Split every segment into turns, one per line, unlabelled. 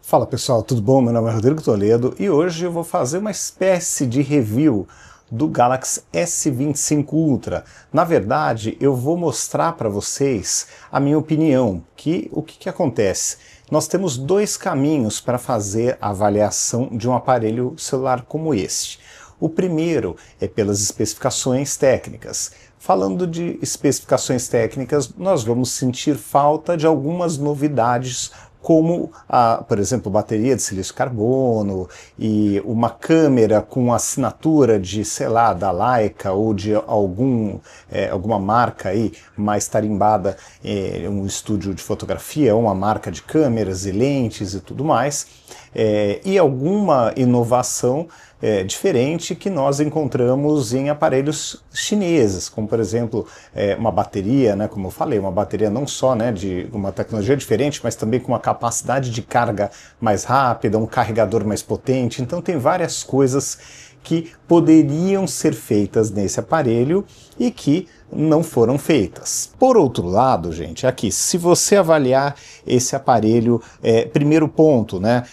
Fala pessoal, tudo bom? Meu nome é Rodrigo Toledo e hoje eu vou fazer uma espécie de review do Galaxy S25 Ultra. Na verdade, eu vou mostrar para vocês a minha opinião, o que acontece? Nós temos dois caminhos para fazer a avaliação de um aparelho celular como este. O primeiro é pelas especificações técnicas. Falando de especificações técnicas, nós vamos sentir falta de algumas novidades, como, por exemplo, bateria de silício carbono e uma câmera com assinatura de, sei lá, da Leica ou de alguma marca aí mais tarimbada, um estúdio de fotografia, uma marca de câmeras e lentes e tudo mais, e alguma inovação diferente que nós encontramos em aparelhos chineses, como por exemplo uma bateria, né, como eu falei, uma bateria não só, né, de uma tecnologia diferente, mas também com uma capacidade de carga mais rápida, um carregador mais potente. Então tem várias coisas que poderiam ser feitas nesse aparelho e que não foram feitas. Por outro lado, gente, aqui, se você avaliar esse aparelho, primeiro ponto, né,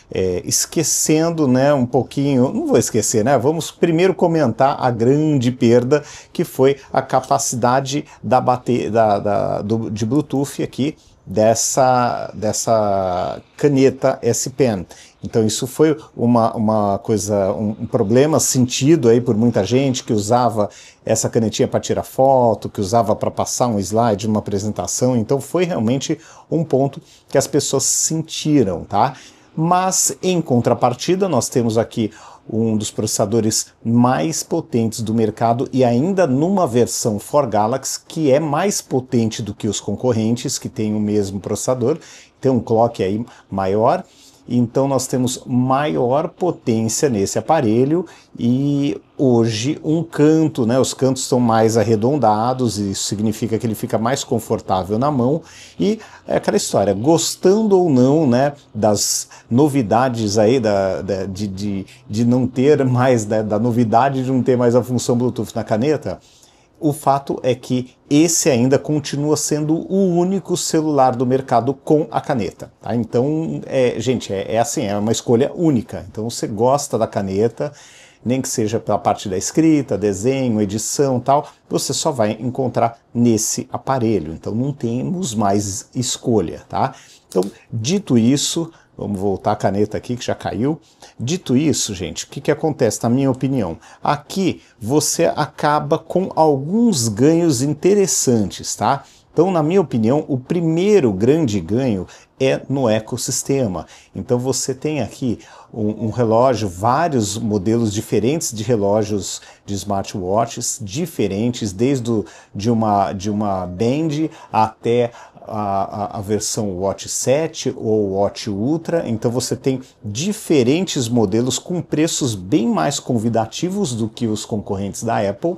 esquecendo, né, um pouquinho, não vou esquecer, né, vamos primeiro comentar a grande perda que foi a capacidade de Bluetooth aqui, dessa caneta S Pen. Então isso foi um problema sentido aí por muita gente que usava essa canetinha para tirar foto, que usava para passar um slide numa apresentação. Então foi realmente um ponto que as pessoas sentiram, tá? Mas em contrapartida nós temos aqui um dos processadores mais potentes do mercado e ainda numa versão for Galaxy que é mais potente do que os concorrentes que têm o mesmo processador, tem um clock aí maior. Então nós temos maior potência nesse aparelho e hoje um canto, né, os cantos são mais arredondados e isso significa que ele fica mais confortável na mão e é aquela história, gostando ou não, né, das novidades aí, de não ter mais, da novidade de não ter mais a função Bluetooth na caneta, o fato é que esse ainda continua sendo o único celular do mercado com a caneta, tá? Então, gente, assim, é uma escolha única. Então, você gosta da caneta, nem que seja pela parte da escrita, desenho, edição, tal, você só vai encontrar nesse aparelho. Então, não temos mais escolha, tá? Então, dito isso, vamos voltar a caneta aqui que já caiu. Dito isso, gente, o que acontece na minha opinião? Aqui você acaba com alguns ganhos interessantes, tá? Então, na minha opinião, o primeiro grande ganho é no ecossistema. Então você tem aqui um relógio, vários modelos diferentes de relógios de smartwatches diferentes, desde de uma Band até a versão Watch 7 ou Watch Ultra. Então você tem diferentes modelos com preços bem mais convidativos do que os concorrentes da Apple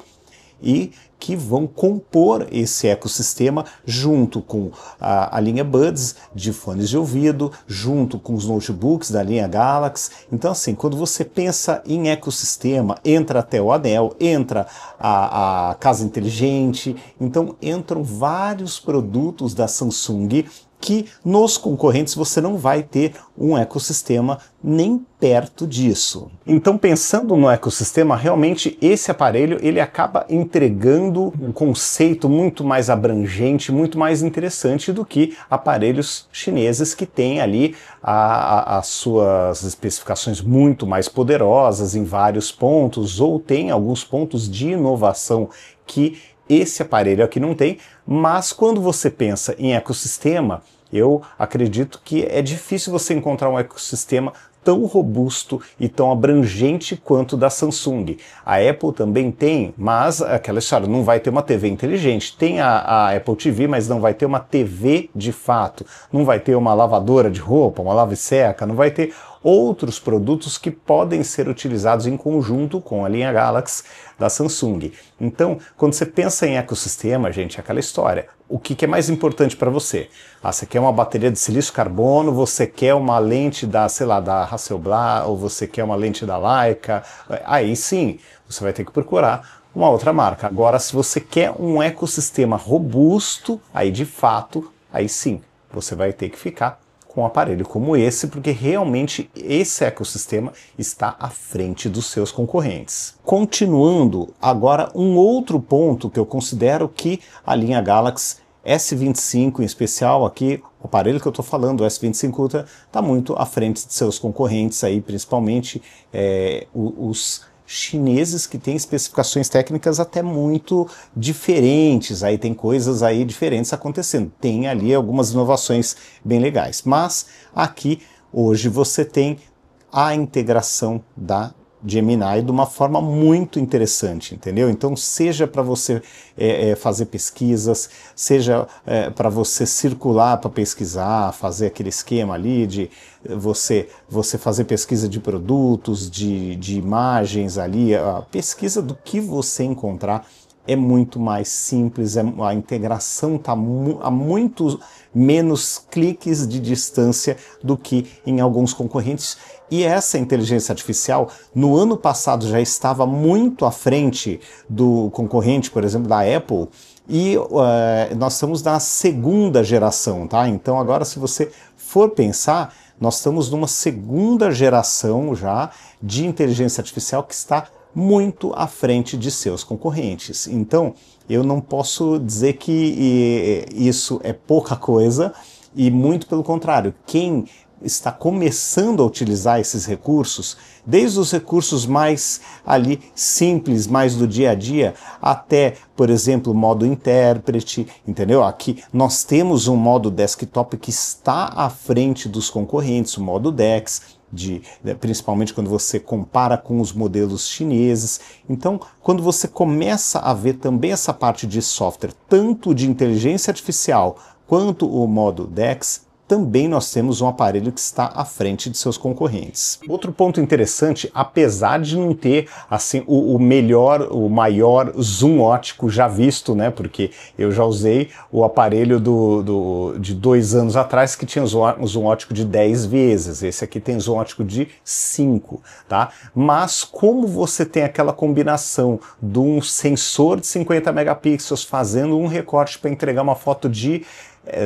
e que vão compor esse ecossistema junto com a linha Buds de fones de ouvido, junto com os notebooks da linha Galaxy. Então assim, quando você pensa em ecossistema, entra até o anel, entra a casa inteligente, então entram vários produtos da Samsung que nos concorrentes você não vai ter um ecossistema nem perto disso. Então, pensando no ecossistema, realmente esse aparelho ele acaba entregando um conceito muito mais abrangente, muito mais interessante do que aparelhos chineses que têm ali as suas especificações muito mais poderosas em vários pontos, ou tem alguns pontos de inovação que esse aparelho aqui não tem, mas quando você pensa em ecossistema, eu acredito que é difícil você encontrar um ecossistema tão robusto e tão abrangente quanto o da Samsung. A Apple também tem, mas aquela história, não vai ter uma TV inteligente. Tem a Apple TV, mas não vai ter uma TV de fato. Não vai ter uma lavadora de roupa, uma lava e seca, não vai ter outros produtos que podem ser utilizados em conjunto com a linha Galaxy da Samsung. Então, quando você pensa em ecossistema, gente, é aquela história. O que é mais importante para você? Você quer uma bateria de silício carbono, você quer uma lente da, sei lá, da Hasselblad, ou você quer uma lente da Leica, aí sim, você vai ter que procurar uma outra marca. Agora, se você quer um ecossistema robusto, aí de fato, aí sim, você vai ter que ficar com um aparelho como esse, porque realmente esse ecossistema está à frente dos seus concorrentes. Continuando, agora um outro ponto que eu considero que a linha Galaxy S25, em especial aqui, o aparelho que eu estou falando, o S25 Ultra, está muito à frente de seus concorrentes aí, principalmente os chineses, que têm especificações técnicas até muito diferentes, aí tem coisas aí diferentes acontecendo, tem ali algumas inovações bem legais, mas aqui hoje você tem a integração da Gemini de uma forma muito interessante, entendeu? Então, seja para você fazer pesquisas, seja para você circular para pesquisar, fazer aquele esquema ali de você fazer pesquisa de produtos, de imagens ali, a pesquisa do que você encontrar é muito mais simples, a integração está a muito menos cliques de distância do que em alguns concorrentes. E essa inteligência artificial, no ano passado, já estava muito à frente do concorrente, por exemplo, da Apple, e nós estamos na segunda geração, tá? Então agora, se você for pensar, nós estamos numa segunda geração já de inteligência artificial que está muito à frente de seus concorrentes. Então, eu não posso dizer que isso é pouca coisa, e muito pelo contrário, quem está começando a utilizar esses recursos, desde os recursos mais ali simples, mais do dia a dia, até, por exemplo, modo intérprete, entendeu? Aqui nós temos um modo desktop que está à frente dos concorrentes, o modo DeX, principalmente quando você compara com os modelos chineses. Então, quando você começa a ver também essa parte de software, tanto de inteligência artificial quanto o modo DeX, também nós temos um aparelho que está à frente de seus concorrentes. Outro ponto interessante, apesar de não ter assim o maior zoom óptico já visto, né? Porque eu já usei o aparelho de 2 anos atrás que tinha zoom óptico de 10 vezes. Esse aqui tem zoom óptico de 5, tá? Mas como você tem aquela combinação de um sensor de 50 megapixels fazendo um recorte para entregar uma foto de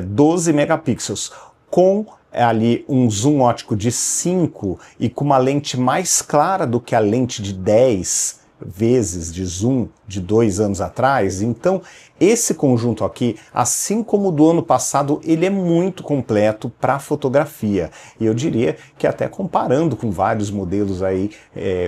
12 megapixels, com ali um zoom óptico de 5 e com uma lente mais clara do que a lente de 10 vezes de zoom de 2 anos atrás, então esse conjunto aqui, assim como o do ano passado, ele é muito completo para fotografia. E eu diria que até comparando com vários modelos aí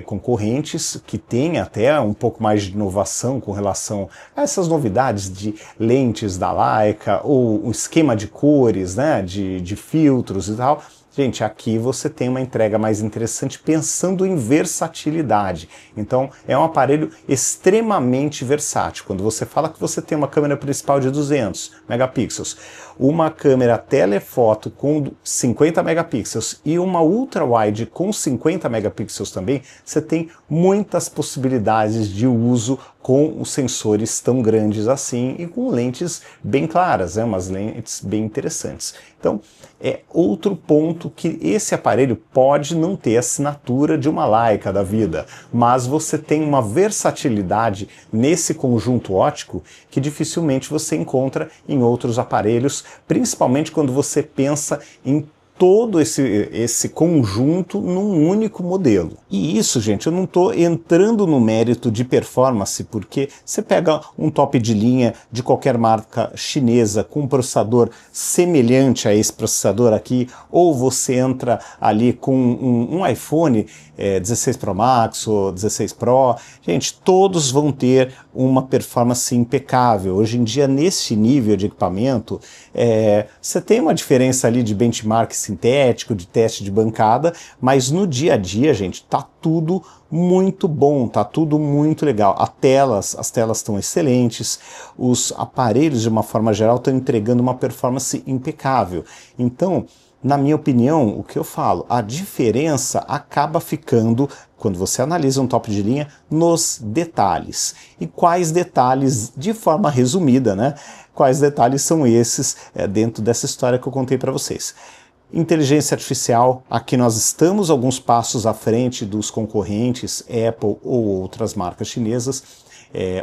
concorrentes, que tem até um pouco mais de inovação com relação a essas novidades de lentes da Leica, ou o esquema de cores, né, de filtros e tal. Gente, aqui você tem uma entrega mais interessante pensando em versatilidade. Então, é um aparelho extremamente versátil. Quando você fala que você tem uma câmera principal de 200 megapixels, uma câmera telefoto com 50 megapixels e uma ultra-wide com 50 megapixels também, você tem muitas possibilidades de uso com os sensores tão grandes assim e com lentes bem claras, umas lentes bem interessantes. Então, é outro ponto que esse aparelho pode não ter a assinatura de uma Leica da vida, mas você tem uma versatilidade nesse conjunto óptico que dificilmente você encontra em outros aparelhos, principalmente quando você pensa em todo esse conjunto num único modelo. E isso, gente, eu não estou entrando no mérito de performance, porque você pega um top de linha de qualquer marca chinesa com um processador semelhante a esse processador aqui, ou você entra ali com um iPhone 16 Pro Max ou 16 Pro, gente, todos vão ter uma performance impecável. Hoje em dia, nesse nível de equipamento, você tem uma diferença ali de benchmark sintético, de teste de bancada, mas no dia a dia, gente, tá tudo muito bom, tá tudo muito legal. As telas estão excelentes, os aparelhos de uma forma geral estão entregando uma performance impecável. Então, na minha opinião, o que eu falo, a diferença acaba ficando, quando você analisa um top de linha, nos detalhes. E quais detalhes, de forma resumida, né? Quais detalhes são esses dentro dessa história que eu contei para vocês? Inteligência artificial, aqui nós estamos alguns passos à frente dos concorrentes Apple ou outras marcas chinesas.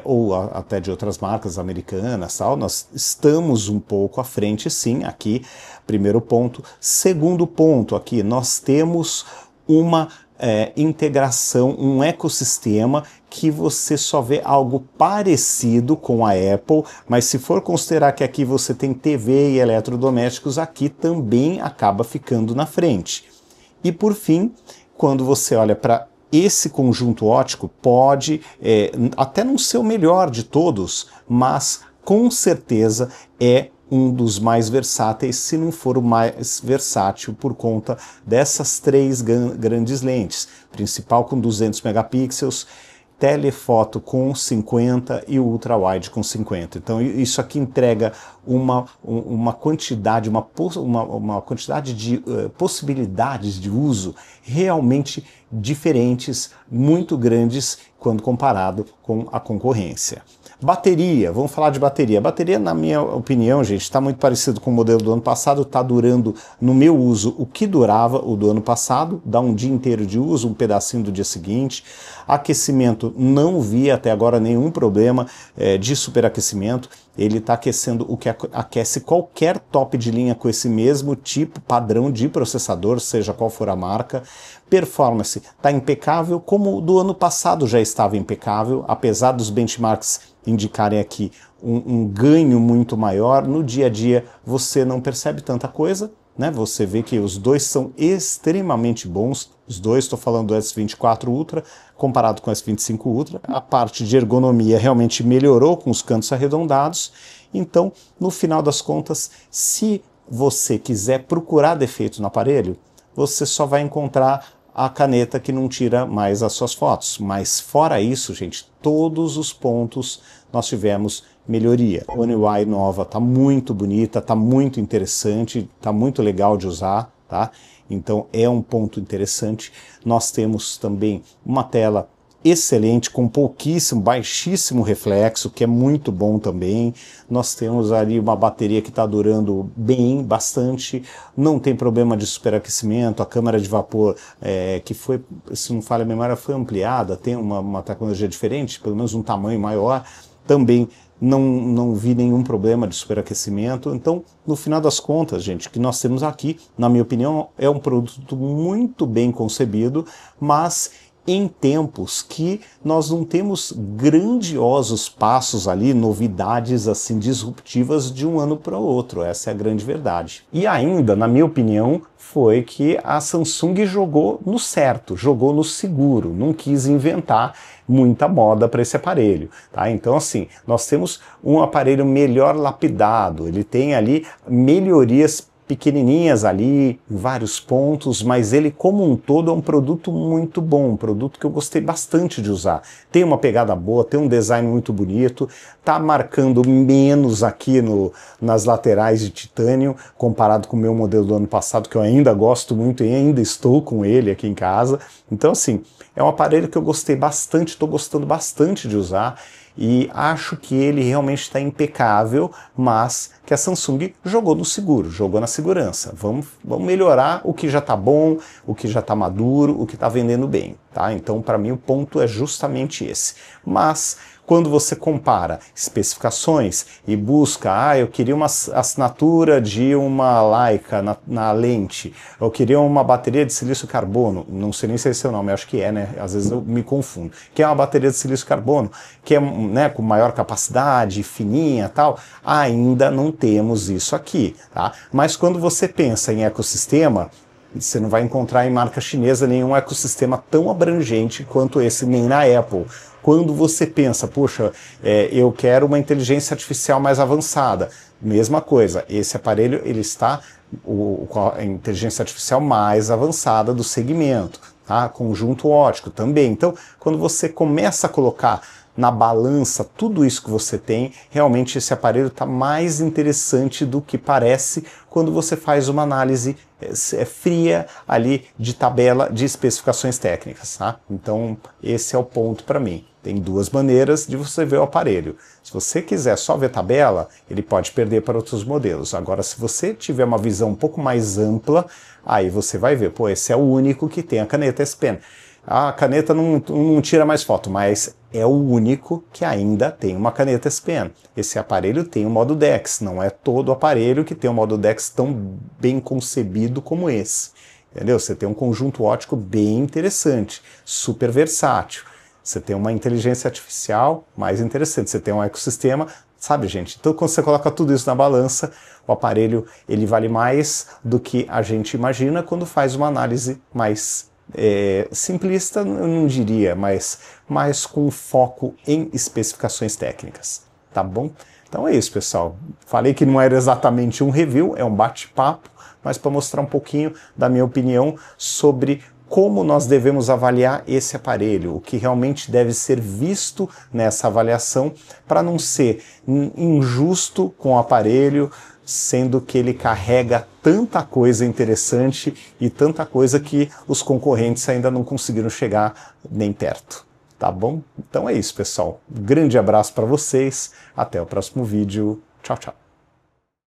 ou até de outras marcas americanas, tal, nós estamos um pouco à frente, sim, aqui, primeiro ponto. Segundo ponto aqui, nós temos uma integração, um ecossistema que você só vê algo parecido com a Apple, mas se for considerar que aqui você tem TV e eletrodomésticos, aqui também acaba ficando na frente. E por fim, quando você olha para esse conjunto ótico, pode até não ser o melhor de todos, mas com certeza é um dos mais versáteis, se não for o mais versátil, por conta dessas três grandes lentes. Principal com 200 megapixels, telefoto com 50 e ultra-wide com 50. Então isso aqui entrega uma quantidade, uma quantidade de possibilidades de uso realmente diferentes, muito grandes quando comparado com a concorrência. Bateria, vamos falar de bateria. A bateria, na minha opinião, gente, está muito parecido com o modelo do ano passado, está durando, no meu uso, o que durava o do ano passado, dá um dia inteiro de uso, um pedacinho do dia seguinte. Aquecimento, não vi até agora nenhum problema de superaquecimento. Ele está aquecendo o que aquece qualquer top de linha com esse mesmo tipo, padrão de processador, seja qual for a marca. Performance está impecável, como o do ano passado já estava impecável, apesar dos benchmarks indicarem aqui um ganho muito maior. No dia a dia você não percebe tanta coisa, né? Você vê que os dois são extremamente bons, os dois, estou falando do S24 Ultra comparado com o S25 Ultra. A parte de ergonomia realmente melhorou com os cantos arredondados. Então, no final das contas, se você quiser procurar defeito no aparelho, você só vai encontrar a caneta que não tira mais as suas fotos. Mas fora isso, gente, todos os pontos nós tivemos melhoria. A One UI nova está muito bonita, está muito interessante, está muito legal de usar, tá? Então é um ponto interessante. Nós temos também uma tela excelente, com baixíssimo reflexo, que é muito bom também. Nós temos ali uma bateria que está durando bem, bastante, não tem problema de superaquecimento. A câmara de vapor, que foi, se não falha a memória, foi ampliada, tem uma tecnologia diferente, pelo menos um tamanho maior, também não vi nenhum problema de superaquecimento. Então, no final das contas, gente, o que nós temos aqui, na minha opinião, é um produto muito bem concebido, mas em tempos que nós não temos grandiosos passos ali, novidades assim disruptivas de um ano para o outro. Essa é a grande verdade. E ainda, na minha opinião, foi que a Samsung jogou no certo, jogou no seguro, não quis inventar muita moda para esse aparelho, tá? Então, assim, nós temos um aparelho melhor lapidado, ele tem ali melhorias pequenininhas ali, em vários pontos, mas ele como um todo é um produto muito bom, um produto que eu gostei bastante de usar. Tem uma pegada boa, tem um design muito bonito, tá marcando menos aqui nas laterais de titânio, comparado com o meu modelo do ano passado, que eu ainda gosto muito e ainda estou com ele aqui em casa. Então, assim, é um aparelho que eu gostei bastante, estou gostando bastante de usar, e acho que ele realmente está impecável, mas que a Samsung jogou no seguro, jogou na segurança. Vamos melhorar o que já está bom, o que já está maduro, o que está vendendo bem, tá? Então, para mim, o ponto é justamente esse. Mas quando você compara especificações e busca, eu queria uma assinatura de uma Leica na lente, eu queria uma bateria de silício carbono, não sei nem se é esse o nome, acho que é, né? Às vezes eu me confundo. Que é uma bateria de silício carbono, que é, né, com maior capacidade, fininha e tal, ainda não temos isso aqui, tá? Mas quando você pensa em ecossistema, você não vai encontrar em marca chinesa nenhum ecossistema tão abrangente quanto esse, nem na Apple. Quando você pensa, poxa, eu quero uma inteligência artificial mais avançada, mesma coisa, esse aparelho ele está com a inteligência artificial mais avançada do segmento, tá? Conjunto ótico também. Então, quando você começa a colocar na balança tudo isso que você tem, realmente esse aparelho está mais interessante do que parece quando você faz uma análise fria ali de tabela de especificações técnicas, tá? Então esse é o ponto para mim. Tem duas maneiras de você ver o aparelho. Se você quiser só ver tabela, ele pode perder para outros modelos. Agora, se você tiver uma visão um pouco mais ampla, aí você vai ver, pô, esse é o único que tem a caneta S Pen. A caneta não tira mais foto, mas é o único que ainda tem uma caneta S Pen. Esse aparelho tem o modo DeX, não é todo aparelho que tem o modo DeX tão bem concebido como esse. Entendeu? Você tem um conjunto óptico bem interessante, super versátil. Você tem uma inteligência artificial mais interessante, você tem um ecossistema, sabe, gente? Então, quando você coloca tudo isso na balança, o aparelho ele vale mais do que a gente imagina quando faz uma análise mais simplista, eu não diria, mas mais com foco em especificações técnicas, tá bom? Então é isso, pessoal. Falei que não era exatamente um review, é um bate-papo, mas para mostrar um pouquinho da minha opinião sobre como nós devemos avaliar esse aparelho, o que realmente deve ser visto nessa avaliação para não ser injusto com o aparelho, sendo que ele carrega tanta coisa interessante e tanta coisa que os concorrentes ainda não conseguiram chegar nem perto. Tá bom? Então é isso, pessoal. Um grande abraço para vocês, até o próximo vídeo. Tchau, tchau.